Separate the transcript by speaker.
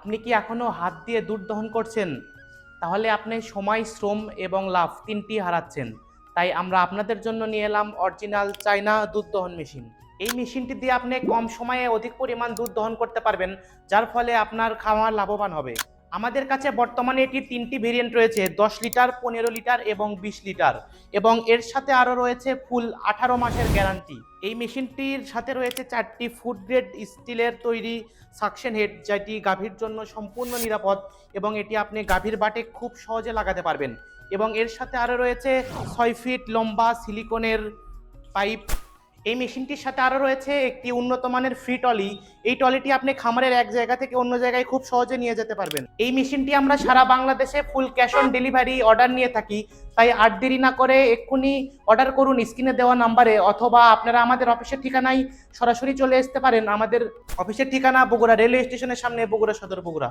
Speaker 1: আপনি কি এখনো হাত দিয়ে দুধ দহন করছেন? তাহলে আপনি সময়, শ্রম এবং লাভ ৩টি হারাচ্ছেন। তাই আমরা আপনাদের জন্য নিয়ে এলাম অরিজিনাল চায়না দুধ দহন মেশিন। এই মেশিনটি দিয়ে আপনি কম সময়ে অধিক পরিমাণ দুধ দহন করতে পারবেন, যার ফলে আপনার খামার লাভবান হবে। আমাদের কাছে বর্তমানে এটির ৩টি ভেরিয়েন্ট রয়েছে: ১০ লিটার, ১৫ লিটার এবং ২০ লিটার, এবং এর সাথে আরও রয়েছে ফুল ১৮ মাসের গ্যারান্টি। এই মেশিনটির সাথে রয়েছে ৪টি ফুড গ্রেড স্টিলের তৈরি সাকশন হেড, যেটি গাভীর জন্য সম্পূর্ণ নিরাপদ, এবং এটি আপনি গাভীর বাটে খুব সহজে লাগাতে পারবেন। এবং এর সাথে আরও রয়েছে ৬ ফিট লম্বা সিলিকনের পাইপ। এই মেশিনটির সাথে আরও রয়েছে একটি উন্নত মানের ফ্রি টলি। এই টলিটি আপনি খামারের এক জায়গা থেকে অন্য জায়গায় খুব সহজে নিয়ে যেতে পারবেন। এই মেশিনটি আমরা সারা বাংলাদেশে full cash on delivery order নিয়ে থাকি। তাই আর দেরি না করে এক্ষুনি অর্ডার করুন স্ক্রিনে দেওয়া নাম্বারে, অথবা আপনারা আমাদের অফিসের ঠিকানায় সরাসরি চলে আসতে পারেন। আমাদের অফিসের ঠিকানা বগুড়া রেলওয়ে স্টেশনের সামনে, বগুড়া সদর, বগুড়া।